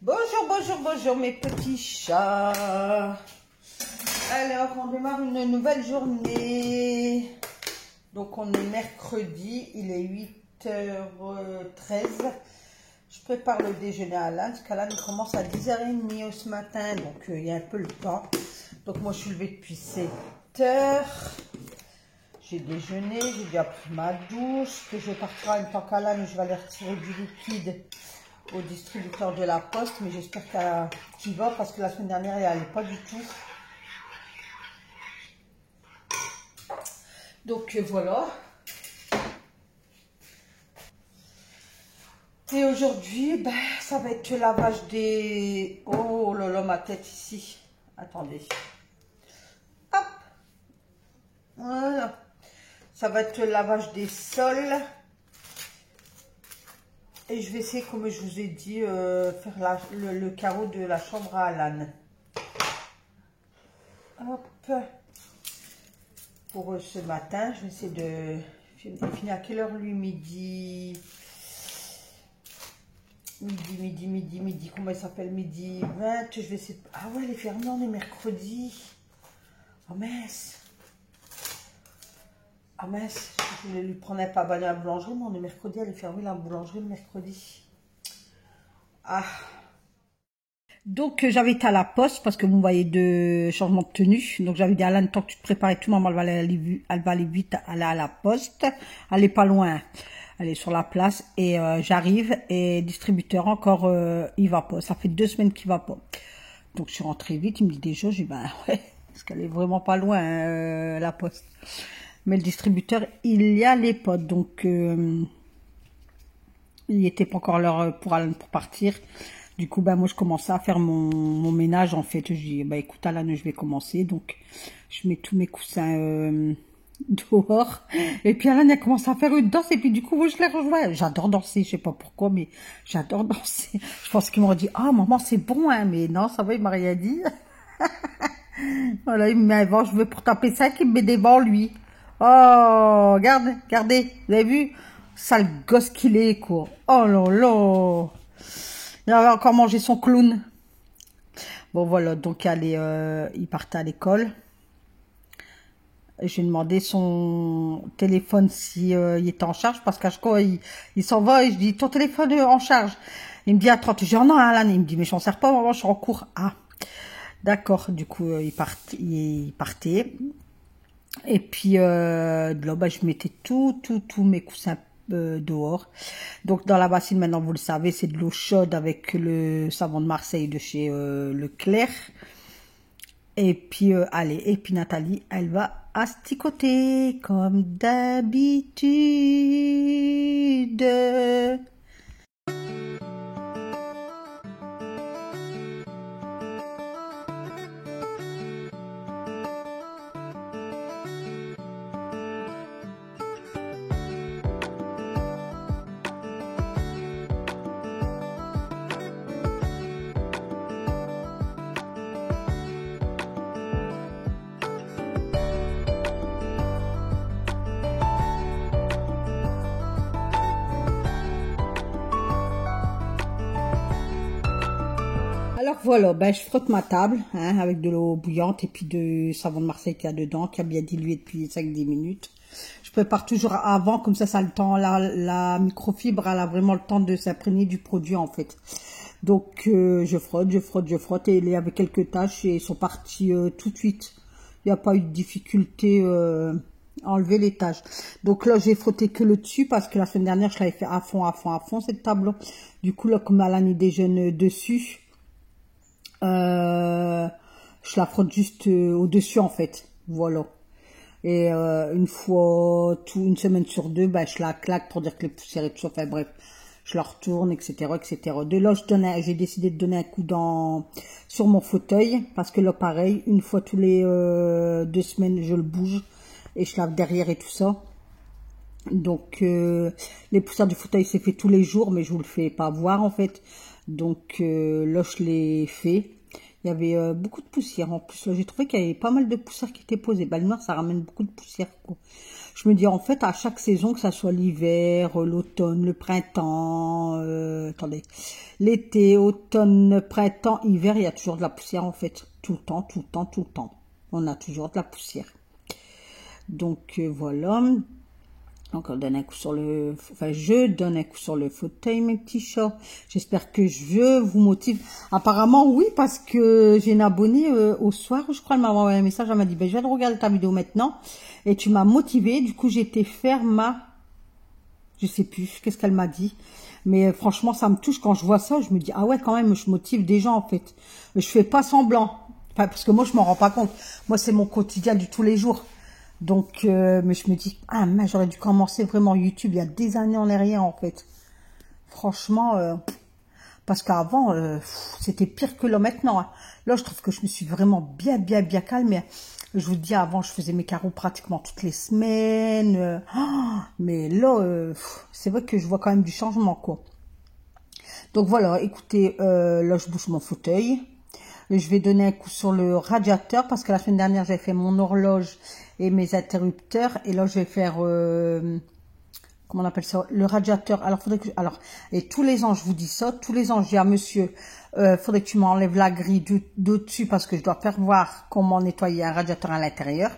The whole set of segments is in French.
Bonjour, bonjour, bonjour mes petits chats. Alors, on démarre une nouvelle journée. Donc, on est mercredi, il est 8h13. Je prépare le déjeuner à Alan, parce qu'Alan commence à 10h30 ce matin, donc il y a un peu le temps. Donc, moi, je suis levée depuis 7h. J'ai déjeuné, j'ai déjà pris ma douche, que je partirai en même temps qu'Alan, je vais aller retirer du liquide au distributeur de la poste, mais j'espère qu'il va, parce que la semaine dernière, il n'y allait pas du tout. Donc voilà. Et aujourd'hui, ben, ça va être le lavage des... Oh là là, ma tête ici. Attendez. Hop. Voilà. Ça va être le lavage des sols. Et je vais essayer, comme je vous ai dit, faire le carreau de la chambre à Alan. Hop. Pour ce matin, je vais essayer de... Il finit à quelle heure lui? Midi. Comment il s'appelle? Midi 20. Je vais essayer... Ah ouais, elle est fermée, on est mercredi. Oh mince. Ah mince, je voulais lui prendre un pain à la boulangerie, mais on est mercredi, elle est fermée la boulangerie le mercredi. Ah. Donc j'avais été à la poste parce que vous voyez de changement de tenue. Donc j'avais dit à Alan, tant que tu te prépares et tout, maman elle va aller vite aller à la poste. Elle est pas loin, elle est sur la place et j'arrive et distributeur encore il va pas. Ça fait 2 semaines qu'il va pas. Donc je suis rentrée vite, il me dit déjà, j'ai dit ben ouais, parce qu'elle est vraiment pas loin la poste. Mais le distributeur, il y a les potes, donc il n'était pas encore l'heure pour partir. Du coup, ben moi, je commençais à faire mon ménage, en fait. Je dis, bah écoute, Alan, je vais commencer. Donc, je mets tous mes coussins dehors. Et puis, Alan a commencé à faire une danse. Et puis, du coup, moi, je l'ai rejoint. J'adore danser, je sais pas pourquoi, mais j'adore danser. Je pense qu'il m'aurait dit, ah, maman, c'est bon, hein. Mais non, ça va, il m'a rien dit. Voilà, il me met un vent, je veux pour taper 5, il me met des vents, lui. Oh, regardez, vous avez vu? Sale gosse qu'il est, quoi. Oh là là. Il avait encore mangé son clown. Bon, voilà, donc il partait à l'école. J'ai demandé son téléphone si il était en charge, parce qu'à chaque fois, il s'en va et je dis, ton téléphone est en charge. Il me dit, attends, je dis, oh non, Alan. Il me dit, mais je m'en sers pas, maman, je suis en cours. Ah, d'accord, du coup, il partait. Et puis, de là, bah, je mettais tous mes coussins dehors. Donc, dans la bassine, maintenant, vous le savez, c'est de l'eau chaude avec le savon de Marseille de chez Leclerc. Et puis, allez, et puis Nathalie, elle va asticoter, comme d'habitude. Alors voilà, ben je frotte ma table hein, avec de l'eau bouillante et puis de savon de Marseille qu'il y a dedans, qui a bien dilué depuis 5-10 minutes. Je prépare toujours avant, comme ça a le temps, la microfibre, elle a vraiment le temps de s'imprégner du produit en fait. Donc je frotte et il y avait quelques taches et ils sont partis tout de suite. Il n'y a pas eu de difficulté à enlever les taches. Donc là j'ai frotté que le dessus parce que la semaine dernière je l'avais fait à fond cette table. Du coup là comme Alan y déjeune dessus. Je la frotte juste au-dessus en fait, voilà. Et une une semaine sur 2, bah, je la claque pour dire que les poussières et tout ça, enfin bref, je la retourne, etc. De là, j'ai décidé de donner un coup sur mon fauteuil, parce que là, pareil, une fois tous les 2 semaines, je le bouge et je lave derrière et tout ça. Donc, les poussières du fauteuil, c'est fait tous les jours, mais je vous le fais pas voir en fait. Donc là, je l'ai fait. Il y avait beaucoup de poussière. En plus, là, j'ai trouvé qu'il y avait pas mal de poussière qui était posée. Bah, le noir, ça ramène beaucoup de poussière, quoi. Je me dis, en fait, à chaque saison, que ça soit l'hiver, l'automne, le printemps, attendez, l'été, automne, printemps, hiver, il y a toujours de la poussière, en fait. Tout le temps, tout le temps, tout le temps. On a toujours de la poussière. Donc, voilà. Donc, on donne un coup sur le, enfin, je donne un coup sur le fauteuil, mes petits chats. J'espère que je vous motive. Apparemment, oui, parce que j'ai une abonnée au soir, je crois, elle m'a envoyé un message, elle m'a dit, ben, je viens de regarder ta vidéo maintenant, et tu m'as motivée. Du coup, j'ai été faire je sais plus, qu'est-ce qu'elle m'a dit. Mais franchement, ça me touche quand je vois ça, je me dis, ah ouais, quand même, je motive des gens, en fait. Je fais pas semblant. Enfin, parce que moi, je m'en rends pas compte. Moi, c'est mon quotidien du tous les jours. Donc, mais je me dis, ah, mais j'aurais dû commencer vraiment YouTube il y a des années en arrière, en fait. Franchement, parce qu'avant, c'était pire que là maintenant. Hein. Là, je trouve que je me suis vraiment bien calmée. Je vous dis, avant, je faisais mes carreaux pratiquement toutes les semaines. Mais là, c'est vrai que je vois quand même du changement, quoi. Donc voilà, écoutez, là, je bouge mon fauteuil. Je vais donner un coup sur le radiateur parce que la semaine dernière, j'ai fait mon horloge et mes interrupteurs. Et là, je vais faire, comment on appelle ça, le radiateur. Alors, et tous les ans, je vous dis ça, tous les ans, je dis à monsieur, faudrait que tu m'enlèves la grille d'au-dessus parce que je dois faire voir comment nettoyer un radiateur à l'intérieur.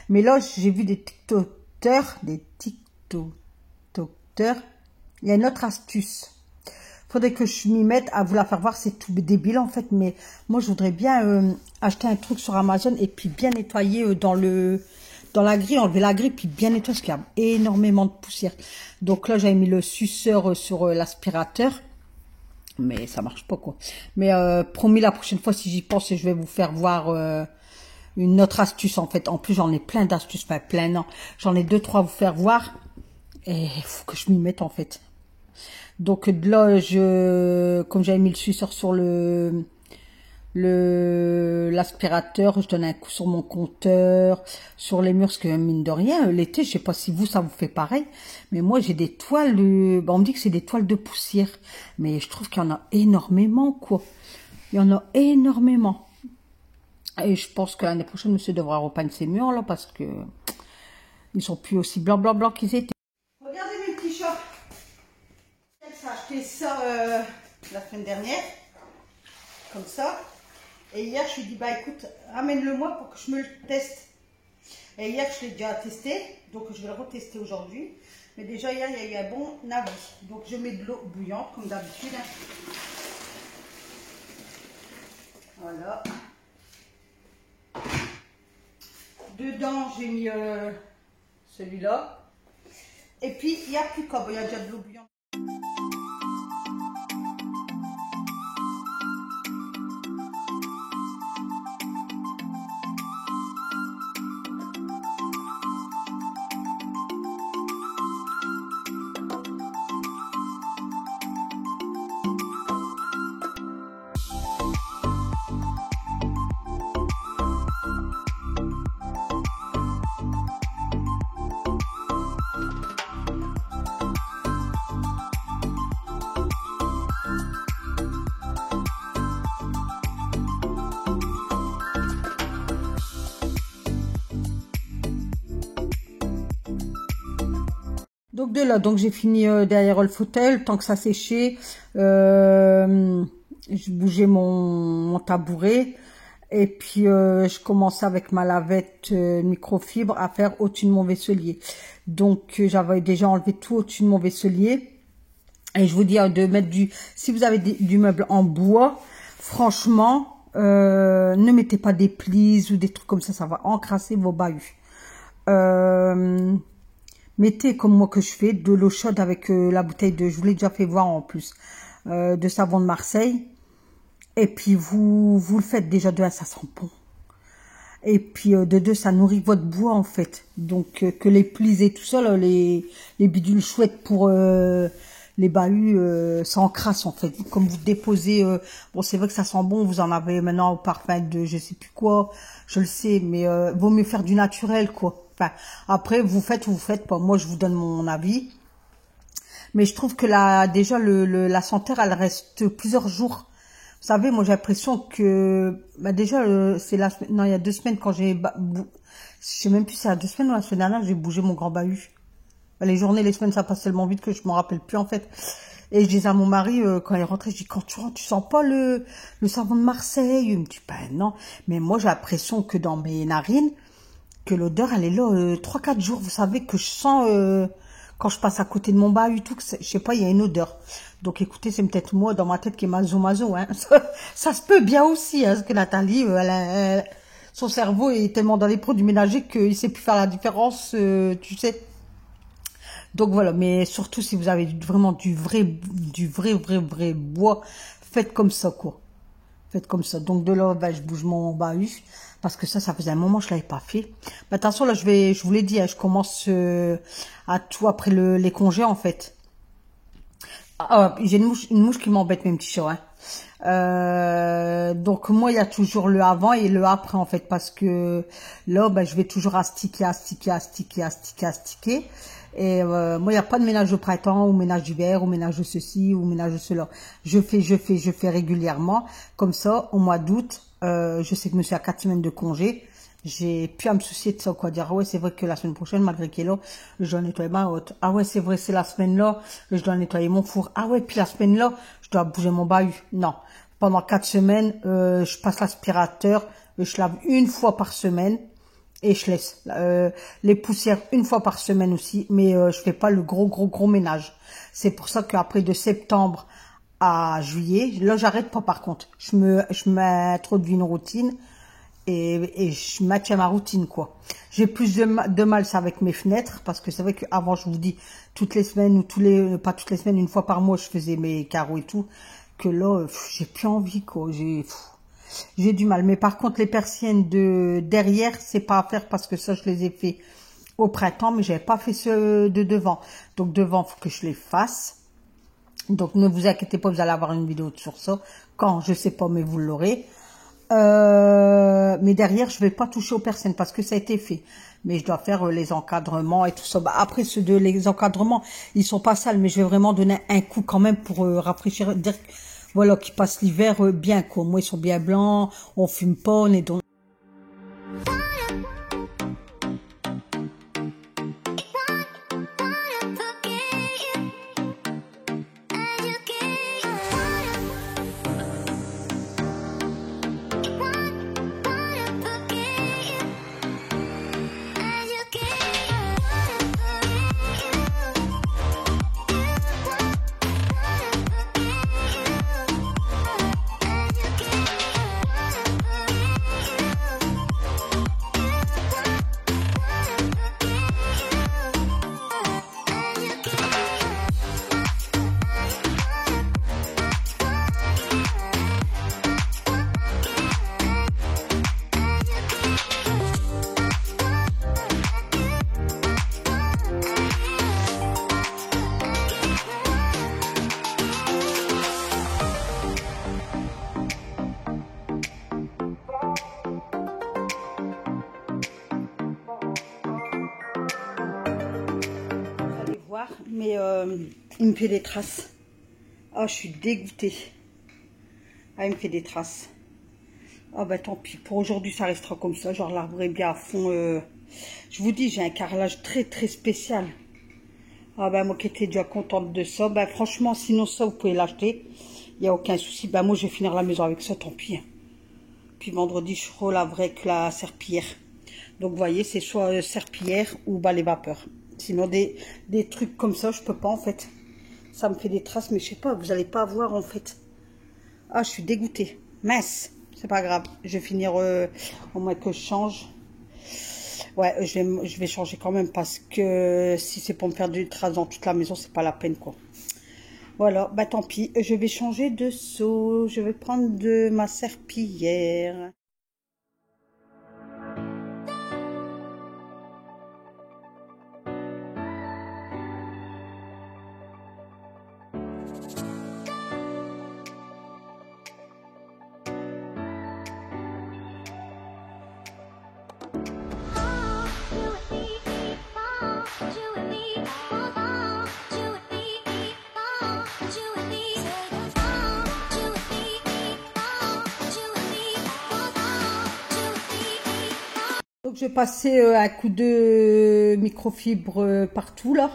Mais là, j'ai vu des tiktokers, il y a une autre astuce. Faudrait que je m'y mette à vous la faire voir, c'est tout débile en fait, mais moi je voudrais bien acheter un truc sur Amazon et puis bien nettoyer dans la grille, enlever la grille, puis bien nettoyer parce qu'il y a énormément de poussière. Donc là j'avais mis le suceur sur l'aspirateur, mais ça marche pas quoi. Mais promis la prochaine fois si j'y pense, je vais vous faire voir une autre astuce en fait. En plus j'en ai plein d'astuces, enfin plein non, j'en ai 2-3 à vous faire voir et il faut que je m'y mette en fait. Donc là, comme j'avais mis le suceur sur l'aspirateur, je donne un coup sur mon compteur, sur les murs, parce que mine de rien, l'été, je sais pas si vous, ça vous fait pareil, mais moi, j'ai des toiles, on me dit que c'est des toiles de poussière, mais je trouve qu'il y en a énormément, quoi. Il y en a énormément. Et je pense que l'année prochaine, monsieur devra repeindre ses murs, là, parce que ils sont plus aussi blancs qu'ils étaient. Regardez mes petits chats. J'ai acheté ça la semaine dernière, comme ça. Et hier, je lui ai dit, bah écoute, ramène-le-moi pour que je me le teste. Et hier, je l'ai déjà testé, donc je vais le retester aujourd'hui. Mais déjà, hier, il y a eu un bon avis. Donc, je mets de l'eau bouillante, comme d'habitude. Voilà. Dedans, j'ai mis celui-là. Et puis, il n'y a plus qu'à, il y a déjà de l'eau bouillante. Donc de là, donc j'ai fini derrière le fauteuil, tant que ça séchait, je bougeais mon tabouret et puis je commençais avec ma lavette microfibre à faire au-dessus de mon vaisselier. Donc j'avais déjà enlevé tout au-dessus de mon vaisselier et je vous dis de mettre si vous avez du meuble en bois, franchement, ne mettez pas des plies ou des trucs comme ça va encrasser vos bahuts. Mettez comme moi que je fais de l'eau chaude avec la bouteille je vous l'ai déjà fait voir en plus, de savon de Marseille. Et puis vous le faites déjà de 1, ça sent bon. Et puis de 2, ça nourrit votre bois en fait. Donc que les plis et tout ça, là, les bidules chouettes pour les bahuts, ça encrasse en fait. Comme vous déposez, bon c'est vrai que ça sent bon, vous en avez maintenant au parfum de je sais plus quoi, je le sais, mais vaut mieux faire du naturel quoi. Enfin, après, vous faites ou vous faites pas. Moi, je vous donne mon avis. Mais je trouve que déjà, la senteur, elle reste plusieurs jours. savez, moi j'ai l'impression que, bah déjà, c'est la semaine, non, il y a 2 semaines quand je sais même plus si c'est à 2 semaines ou la semaine dernière, j'ai bougé mon grand bahut. Bah, les journées, les semaines, ça passe tellement vite que je m'en rappelle plus en fait. Et je disais à mon mari, quand il est rentré, je dis, quand tu rentres, tu sens pas le savon de Marseille? Il me dit, ben non. Mais moi j'ai l'impression que dans mes narines, que l'odeur, elle est là 3-4 jours. Vous savez que je sens, quand je passe à côté de mon bahut, tout, que je sais pas, il y a une odeur. Donc écoutez, c'est peut-être moi dans ma tête qui est mazo, hein. Ça se peut bien aussi, hein, parce que Nathalie, son cerveau est tellement dans les produits ménagers qu'il sait plus faire la différence, tu sais. Donc voilà, mais surtout si vous avez vraiment du vrai bois, faites comme ça, quoi. Faites comme ça. Donc de là, ben, je bouge mon bahut parce que ça faisait un moment que je l'avais pas fait. Mais attention, là, je vous l'ai dit, hein, je commence à tout après les congés, en fait. Ah, j'ai une mouche qui m'embête, mes petits chats, hein. Donc moi, il y a toujours le avant et le après, en fait, parce que là, ben, je vais toujours astiquer. Et moi, il n'y a pas de ménage de printemps, ou ménage d'hiver, ou ménage de ceci, ou ménage de cela. Je fais régulièrement. Comme ça, au mois d'août, je sais que monsieur a 4 semaines de congé. J'ai plus à me soucier de ça, quoi. Dire, ah ouais, c'est vrai que la semaine prochaine, malgré qu'il est là, je dois nettoyer ma hotte. Ah ouais, c'est vrai, c'est la semaine là, je dois nettoyer mon four. Ah ouais, puis la semaine là, je dois bouger mon bahut. Non. Pendant 4 semaines, je passe l'aspirateur, je lave une fois par semaine. Et je laisse les poussières une fois par semaine aussi, mais je fais pas le gros ménage. C'est pour ça qu'après de septembre à juillet, là j'arrête pas par contre. Je m'introduis une routine et je maintiens ma routine, quoi. J'ai plus de mal ça avec mes fenêtres parce que c'est vrai qu'avant je vous dis toutes les semaines ou pas toutes les semaines, une fois par mois je faisais mes carreaux et tout, que là j'ai plus envie, quoi. J'ai du mal. Mais par contre, les persiennes de derrière, c'est pas à faire parce que ça, je les ai fait au printemps, mais j'avais pas fait ceux de devant. Donc, devant, faut que je les fasse. Donc, ne vous inquiétez pas, vous allez avoir une vidéo sur ça. Quand, je sais pas, mais vous l'aurez. Mais derrière, je vais pas toucher aux persiennes parce que ça a été fait. Mais je dois faire les encadrements et tout ça. Bah, après, les encadrements, ils sont pas sales, mais je vais vraiment donner un coup quand même pour rafraîchir, dire voilà, qui passent l'hiver bien, quoi. Moi, ils sont bien blancs, on fume pas, on est dans... Mais il me fait des traces. Ah, je suis dégoûtée. Ah, il me fait des traces. Ah, bah tant pis. Pour aujourd'hui, ça restera comme ça. Genre, l'arbre est bien à fond. Je vous dis, j'ai un carrelage très spécial. Ah, bah moi qui étais déjà contente de ça. Bah franchement, sinon ça, vous pouvez l'acheter. Il n'y a aucun souci. Bah moi, je vais finir la maison avec ça, tant pis. Puis vendredi, je relaverai avec la serpillière. Donc, vous voyez, c'est soit serpillière ou balai vapeur. Sinon, des trucs comme ça, je peux pas, en fait. Ça me fait des traces, mais je sais pas, vous allez pas voir, en fait. Ah, je suis dégoûtée. Mince, c'est pas grave. Je vais finir, au moins que je change. Ouais, je vais changer quand même, parce que si c'est pour me faire des traces dans toute la maison, c'est pas la peine, quoi. Voilà, bah tant pis. Je vais changer de seau. Je vais prendre de ma serpillière. je passais un coup de microfibre partout là.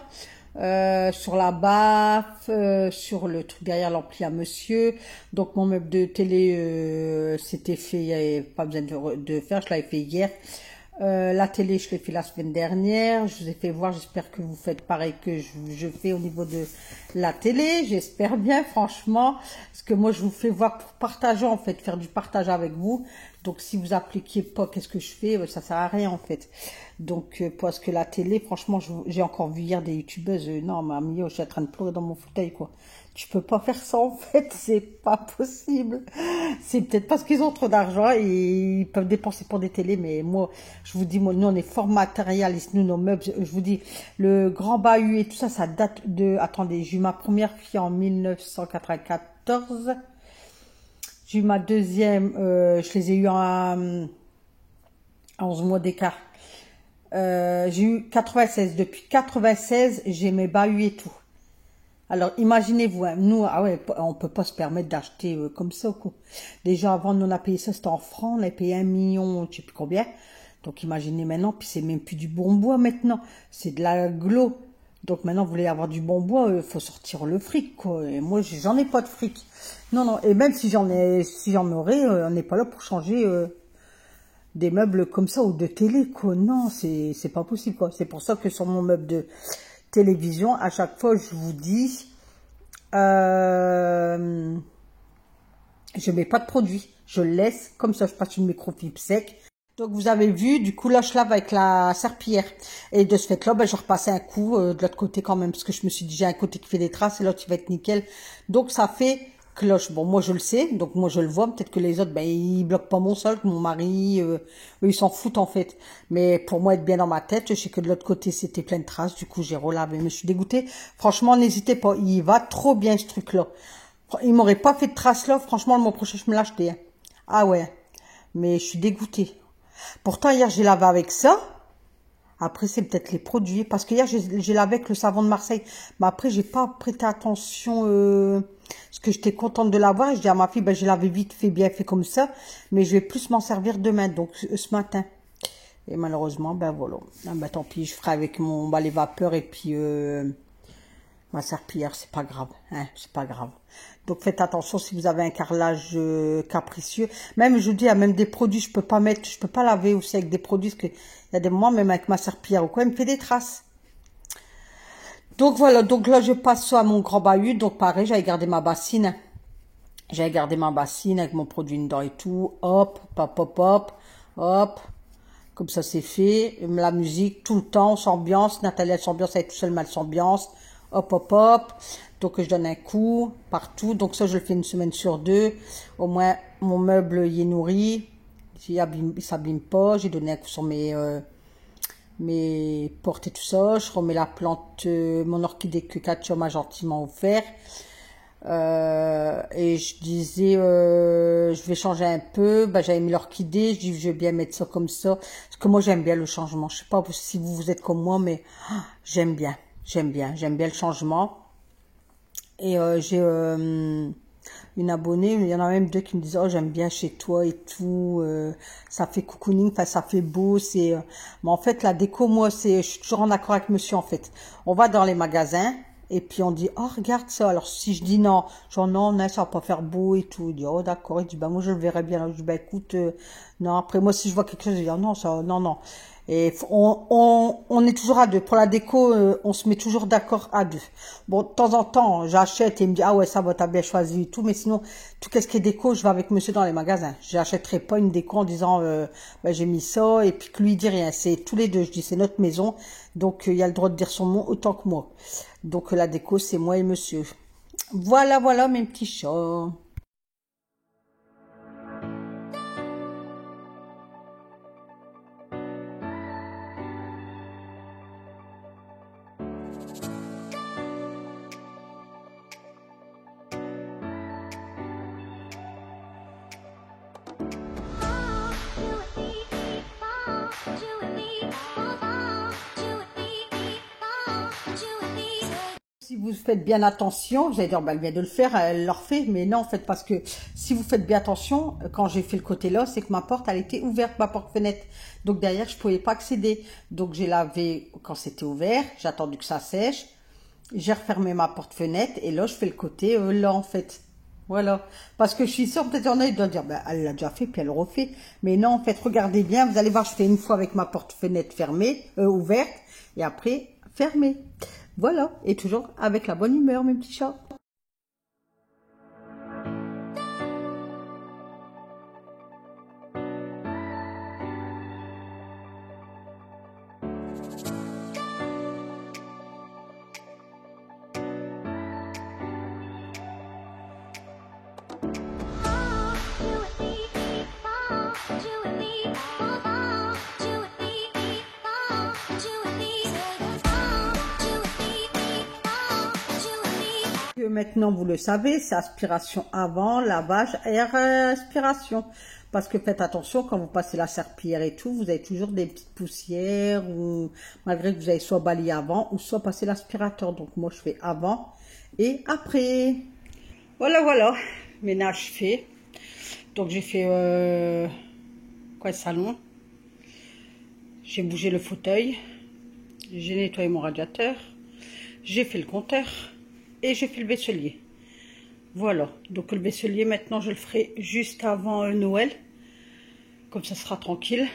Sur la baffe, sur le truc derrière l'ampli à monsieur. Donc mon meuble de télé c'était fait, il n'y avait pas besoin de faire, je l'avais fait hier. La télé, je l'ai fait la semaine dernière. Je vous ai fait voir, j'espère que vous faites pareil que je fais au niveau de la télé. J'espère bien, franchement. Parce que moi, je vous fais voir pour partager, en fait, faire du partage avec vous. Donc, si vous appliquez pas, qu'est-ce que je fais? Ça sert à rien, en fait. Donc, parce que la télé, franchement, j'ai encore vu hier des youtubeuses. Non, mamie, je suis en train de pleurer dans mon fauteuil, quoi. Tu peux pas faire ça, en fait, c'est pas possible. C'est peut-être parce qu'ils ont trop d'argent et ils peuvent dépenser pour des télés, mais moi, je vous dis, moi, nous, on est fort matérialistes, nous, nos meubles. Je vous dis, le grand bahut et tout ça, ça date de... Attendez, j'ai eu ma première fille en 1994. J'ai eu ma deuxième, je les ai eu à 11 mois d'écart. J'ai eu 96. Depuis 96, j'ai mes bahuts et tout. Alors, imaginez-vous, hein, nous, ah ouais, on peut pas se permettre d'acheter comme ça, quoi. Déjà, avant, nous, on a payé ça, c'était en francs, on a payé 1 million, je sais plus combien. Donc, imaginez maintenant, puis c'est même plus du bon bois maintenant, c'est de la glo. Donc, maintenant, vous voulez avoir du bon bois, il faut sortir le fric, quoi. Et moi, j'en ai pas de fric. Non, non, et même si j'en aurais, on n'est pas là pour changer des meubles comme ça ou de télé, quoi. Non, c'est pas possible, quoi. C'est pour ça que sur mon meuble de télévision, à chaque fois, je vous dis, je mets pas de produit. Je le laisse comme ça, je passe une microfibre sec. Donc, vous avez vu, du coup, là, je lave avec la serpillière. Et de ce fait-là, ben, je repassais un coup de l'autre côté quand même, parce que je me suis dit, j'ai un côté qui fait des traces et l'autre, il va être nickel. Donc, ça fait cloche. Bon, moi, je le sais, donc moi, je le vois. Peut-être que les autres, ben, ils bloquent pas mon sol, que mon mari, eux, ils s'en foutent, en fait. Mais pour moi, être bien dans ma tête, je sais que de l'autre côté, c'était plein de traces. Du coup, j'ai relavé. Mais je suis dégoûtée. Franchement, n'hésitez pas. Il va trop bien, ce truc-là. Il m'aurait pas fait de traces là. Franchement, le mois prochain, je me l'achetais. Hein. Ah ouais. Mais je suis dégoûtée. Pourtant, hier, j'ai lavé avec ça. Après, c'est peut-être les produits. Parce que hier, j'ai lavé avec le savon de Marseille. Mais après, j'ai pas prêté attention. Parce que j'étais contente de l'avoir. Je dis à ma fille, ben, j'ai lavé vite fait, bien fait comme ça. Mais je vais plus m'en servir demain. Donc, ce matin. Et malheureusement, ben voilà. Ah, ben, tant pis, je ferai avec mon balai vapeur et puis ma serpillière. C'est pas grave. Hein, c'est pas grave. Donc faites attention si vous avez un carrelage capricieux. Même, je vous dis, il y a même des produits, je peux pas laver aussi avec des produits, parce qu'il y a des moments, même avec ma serpillière ou quoi, elle me fait des traces. Donc voilà, donc là, je passe à mon grand bahut. Donc pareil, j'avais gardé ma bassine. J'avais gardé ma bassine avec mon produit dedans et tout. Hop, hop, hop, hop, hop. Comme ça, c'est fait. La musique, tout le temps, on s'ambiance. Nathalie, elle s'ambiance, elle est tout seule, mais elle s'ambiance. Hop, hop, hop. Donc, je donne un coup partout. Donc, ça, je le fais une semaine sur deux. Au moins, mon meuble y est nourri. Il s'abîme pas. J'ai donné un coup sur mes portes et tout ça. Je remets la plante, mon orchidée que Katia m'a gentiment offert. Et je disais, je vais changer un peu. Bah, j'avais mis l'orchidée. Je dis, je vais bien mettre ça comme ça. Parce que moi, j'aime bien le changement. Je sais pas si vous êtes comme moi, mais j'aime bien. J'aime bien le changement. Et j'ai une abonnée, il y en a même deux qui me disent, oh, j'aime bien chez toi et tout, ça fait cocooning, enfin, ça fait beau, c'est... Mais en fait, la déco, moi, je suis toujours en accord avec monsieur, en fait. On va dans les magasins, et puis on dit, oh, regarde ça. Alors, si je dis non, genre, non, ça va pas faire beau et tout. Il dit, oh, d'accord. Il dit, bah, moi, je le verrai bien. Alors, je dis, bah, écoute, non, après, moi, si je vois quelque chose, je dis, oh, non, ça, non, non. Et on est toujours à deux. Pour la déco, on se met toujours d'accord à deux. Bon, de temps en temps, j'achète et il me dit, ah ouais, ça va, t'as bien choisi et tout. Mais sinon, tout ce qui est déco, je vais avec monsieur dans les magasins. J'achèterai pas une déco en disant, bah, j'ai mis ça et puis que lui il dit rien. C'est tous les deux. Je dis, c'est notre maison. Donc, il y a le droit de dire son mot autant que moi. Donc, la déco, c'est moi et monsieur. Voilà, voilà mes petits chats. Si vous faites bien attention, vous allez dire, bah, elle vient de le faire, elle le refait. Mais non, en fait, parce que si vous faites bien attention, quand j'ai fait le côté là, c'est que ma porte, elle était ouverte, ma porte-fenêtre. Donc derrière, je pouvais pas accéder. Donc j'ai lavé quand c'était ouvert, j'ai attendu que ça sèche. J'ai refermé ma porte-fenêtre et là, je fais le côté là, en fait. Voilà. Parce que je suis sûre, peut-être il y en a, ils doivent dire, ben, elle l'a déjà fait, puis elle le refait. Mais non, en fait, regardez bien, vous allez voir, je fais une fois avec ma porte-fenêtre fermée, ouverte, et après, fermée. Voilà. Et toujours avec la bonne humeur, mes petits chats. Maintenant, vous le savez, c'est aspiration avant, lavage et aspiration. Parce que faites attention, quand vous passez la serpillière et tout, vous avez toujours des petites poussières, ou malgré que vous avez soit balayé avant, ou soit passé l'aspirateur. Donc moi, je fais avant et après. Voilà, voilà, ménage fait. Donc j'ai fait le salon. J'ai bougé le fauteuil. J'ai nettoyé mon radiateur. J'ai fait le compteur. Et j'ai fait le vaisselier. Voilà. Donc le vaisselier, maintenant, je le ferai juste avant Noël. Comme ça sera tranquille.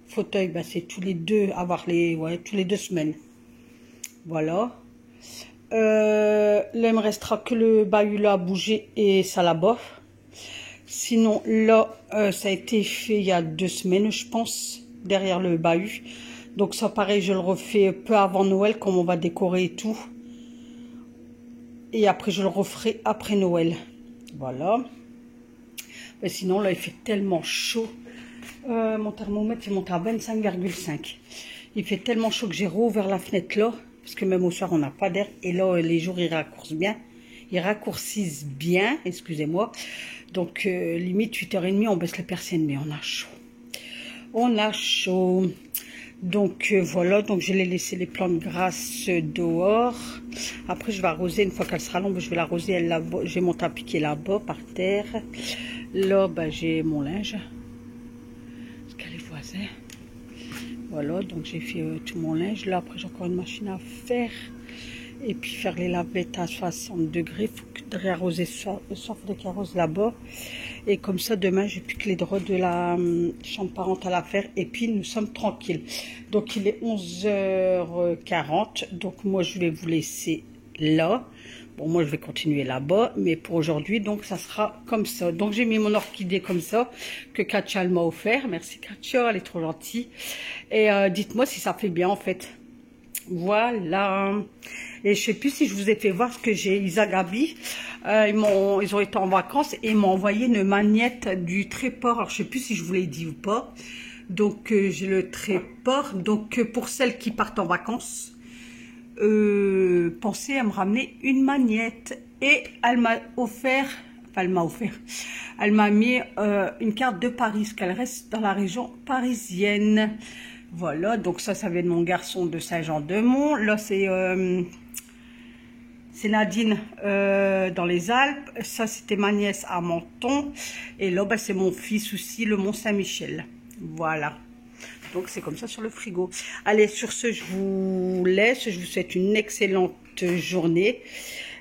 Fauteuil, bah, c'est tous les deux, tous les 2 semaines. Voilà. Là, il me restera que le bahut là à bouger et ça là-bas. Sinon, là, ça a été fait il y a 2 semaines, je pense, derrière le bahut. Donc ça, pareil, je le refais peu avant Noël, comme on va décorer et tout. Et après, je le referai après Noël. Voilà. Mais sinon, là, il fait tellement chaud. Mon thermomètre, il monte à 25,5. Il fait tellement chaud que j'ai rouvert la fenêtre là. Parce que même au soir, on n'a pas d'air. Et là, les jours, ils raccourcissent bien. Ils raccourcissent bien, excusez-moi. Donc, limite 8h30, on baisse les persiennes. Mais on a chaud. On a chaud. Donc voilà, donc je l'ai laissé les plantes grasses dehors. Après je vais arroser une fois qu'elle sera longue, je vais l'arroser. J'ai mon tapis qui est là-bas par terre. Là bah, j'ai mon linge. Parce qu'elle est voisine. Voilà, donc j'ai fait tout mon linge. Là après j'ai encore une machine à faire. Et puis faire les lavettes à 60 degrés. Il faudrait arroser soit faudrait qu'il arrose là-bas. Et comme ça, demain, j'ai plus que les draps de la chambre parentale à faire. Et puis, nous sommes tranquilles. Donc, il est 11h40. Donc, moi, je vais vous laisser là. Bon, moi, je vais continuer là-bas. Mais pour aujourd'hui, donc, ça sera comme ça. Donc, j'ai mis mon orchidée comme ça, que Katia m'a offert. Merci, Katia. Elle est trop gentille. Et dites-moi si ça fait bien, en fait. Voilà. Et je sais plus si je vous ai fait voir ce que j'ai. Isa Gabi, ils ont été en vacances et ils m'ont envoyé une magnette du Tréport. Alors je sais plus si je vous l'ai dit ou pas. Donc j'ai le Tréport. Donc pour celles qui partent en vacances, pensez à me ramener une magnette. Et elle m'a offert, enfin elle m'a offert, elle m'a mis une carte de Paris, parce qu'elle reste dans la région parisienne. Voilà, donc ça vient de mon garçon de Saint-Jean-de-Mont. Là, c'est Nadine dans les Alpes. Ça, c'était ma nièce à Menton. Et là, bah, c'est mon fils aussi, le Mont-Saint-Michel. Voilà. Donc, c'est comme ça sur le frigo. Allez, sur ce, je vous laisse. Je vous souhaite une excellente journée.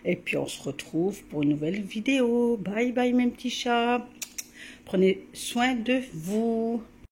Et puis, on se retrouve pour une nouvelle vidéo. Bye, bye, mes petits chats. Prenez soin de vous.